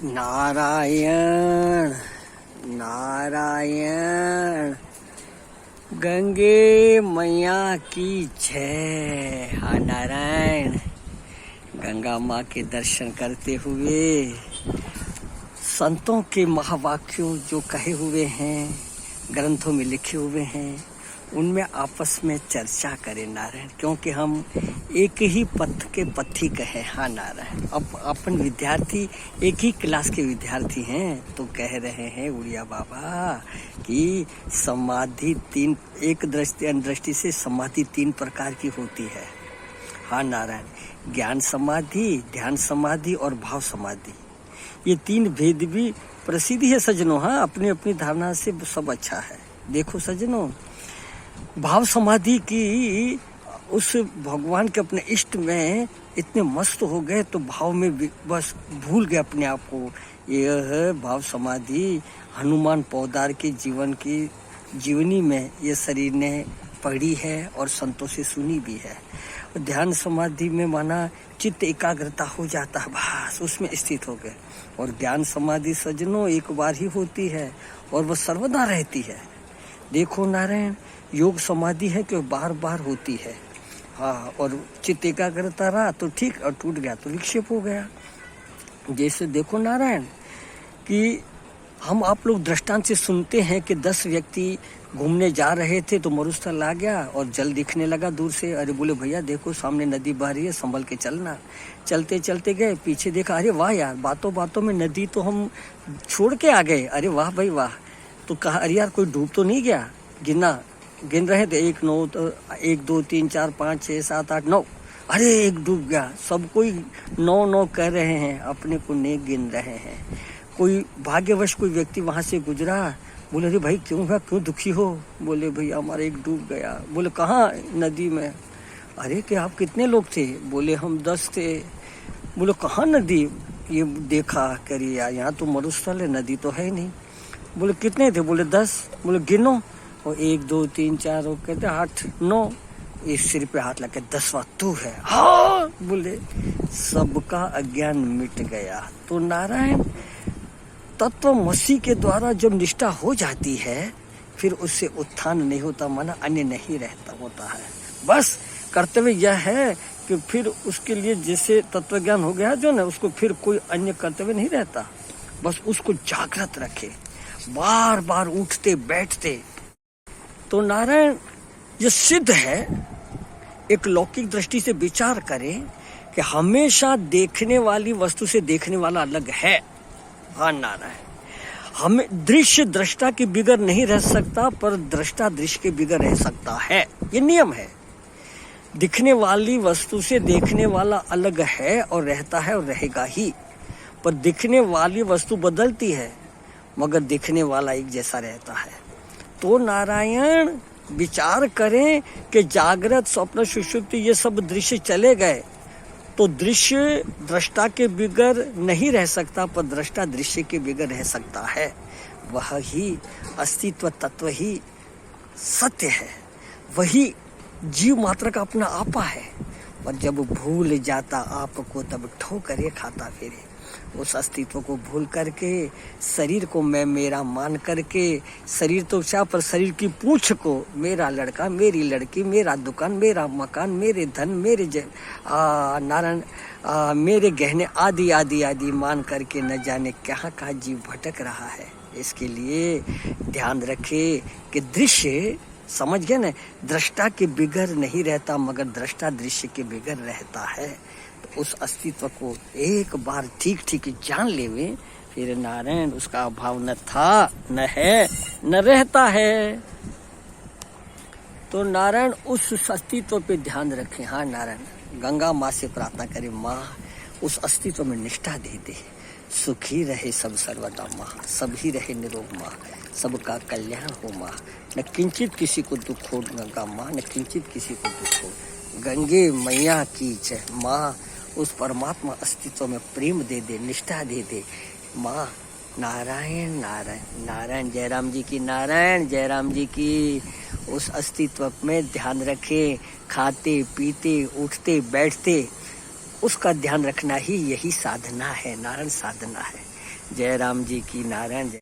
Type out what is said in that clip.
नारायण नारायण गंगे मैया की जय। हाँ नारायण, गंगा माँ के दर्शन करते हुए संतों के महावाक्यों जो कहे हुए हैं, ग्रंथों में लिखे हुए हैं, उनमें आपस में चर्चा करें नारायण, क्योंकि हम एक ही पथ के पथिक हैं। हाँ नारायण, अब अपन विद्यार्थी एक ही क्लास के विद्यार्थी हैं, तो कह रहे हैं उड़िया बाबा कि समाधि तीन, एक दृष्टि अनदृष्टि से समाधि तीन प्रकार की होती है। हाँ नारायण, ज्ञान समाधि, ध्यान समाधि और भाव समाधि, ये तीन भेद भी प्रसिद्ध है सज्जनों। हाँ, अपनी अपनी धारणा से सब अच्छा है। देखो सज्जनों, भाव समाधि की उस भगवान के अपने इष्ट में इतने मस्त हो गए तो भाव में बस भूल गए अपने आप को। यह भाव समाधि हनुमान पौदार के जीवन की जीवनी में ये शरीर ने पढ़ी है और संतों से सुनी भी है। ध्यान समाधि में माना चित्त एकाग्रता हो जाता है, बस उसमें स्थित हो गए। और ज्ञान समाधि सज्जनों एक बार ही होती है और वह सर्वदा रहती है। देखो नारायण, योग समाधि है कि बार बार होती है। हाँ, और चित्त एकाग्रता रहा तो ठीक, और टूट गया तो विक्षेप हो गया। जैसे देखो नारायण कि हम आप लोग दृष्टांत से सुनते हैं कि 10 व्यक्ति घूमने जा रहे थे तो मरुस्थल आ गया और जल दिखने लगा दूर से। अरे बोले भैया देखो सामने नदी बह रही है, संभल के चलना। चलते चलते गए, पीछे देखा, अरे वाह यार, बातों बातों में नदी तो हम छोड़ के आ गए। अरे वाह भाई वाह। तो कहा अरे यार कोई डूब तो नहीं गया। गिन रहे थे 1 2 3 4 5 6 7 8 9। अरे एक डूब गया। सब कोई 9 9 कह रहे हैं, अपने को नहीं गिन रहे हैं। कोई भाग्यवश कोई व्यक्ति वहां से गुजरा। बोले अरे भाई क्यों हुआ, क्यों दुखी हो? बोले भैया हमारा एक डूब गया। बोले कहाँ? नदी में। अरे कि आप कितने लोग थे? बोले हम 10 थे। बोले कहाँ नदी? ये देखा करिए यार, यहाँ तो मरुस्थल है, नदी तो है नहीं। बोले कितने थे? बोले 10। बोले गिनो, और 1 2 3 4 और कहते 8 9। इस सिर पे हाथ लगे, 10वां तू है। हाँ, बोले सबका अज्ञान मिट गया। तो नारायण तत्वमसी के द्वारा जब निष्ठा हो जाती है, फिर उससे उत्थान नहीं होता, माना अन्य नहीं रहता होता है। बस कर्तव्य यह है कि फिर उसके लिए जैसे तत्व ज्ञान हो गया जो ना, उसको फिर कोई अन्य कर्तव्य नहीं रहता। बस उसको जागृत रखे, बार बार उठते बैठते। तो नारायण ये सिद्ध है, एक लौकिक दृष्टि से विचार करें कि हमेशा देखने वाली वस्तु से देखने वाला अलग है। हाँ नारायण, हमें दृश्य दृष्टा के बिगर नहीं रह सकता, पर दृष्टा दृश्य के बिगर रह सकता है। ये नियम है। दिखने वाली वस्तु से देखने वाला अलग है और रहता है और रहेगा ही। पर दिखने वाली वस्तु बदलती है, मगर दिखने वाला एक जैसा रहता है। तो नारायण विचार करें कि जागृत स्वप्न सुषुप्ति ये सब दृश्य चले गए तो दृश्य दृष्टा के बिगर नहीं रह सकता, पर दृष्टा दृश्य के बिगर रह सकता है। वह ही अस्तित्व तत्व ही सत्य है, वही जीव मात्र का अपना आपा है। और जब भूल जाता आपको तब ठोकरे खाता फिरे। उस अस्तित्व को भूल करके शरीर को मैं मेरा मान करके, शरीर तो क्या पर शरीर की पूंछ को मेरा लड़का, मेरी लड़की, मेरा दुकान, मेरा मकान, मेरे धन, मेरे नारायण मेरे गहने आदि आदि आदि मान करके न जाने कहाँ कहाँ जीव भटक रहा है। इसके लिए ध्यान रखे कि दृश्य, समझ गए ना, दृष्टा के बिगर नहीं रहता, मगर दृष्टा दृश्य के बिगर रहता है। तो उस अस्तित्व को एक बार ठीक ठीक जान लेवे, फिर नारायण उसका अभाव न था, न है, न रहता है। तो नारायण उस अस्तित्व पे ध्यान रखें। हाँ नारायण, गंगा माँ से प्रार्थना करें, माँ उस अस्तित्व में निष्ठा दे दे। सुखी रहे सब सर्वदा माँ, सभी रहे निरोग माँ, सबका कल्याण हो माँ। न किंचित किसी को दुख हो गंगा माँ, न किंचित किसी को दुख हो। गंगे मैया की जय। माँ उस परमात्मा अस्तित्व में प्रेम दे दे, निष्ठा दे दे माँ। नारायण नारायण नारायण, जयराम जी की नारायण, जयराम जी की। उस अस्तित्व में ध्यान रखें, खाते पीते उठते बैठते उसका ध्यान रखना ही यही साधना है, नारायण साधना है। जय राम जी की, नारायण जय।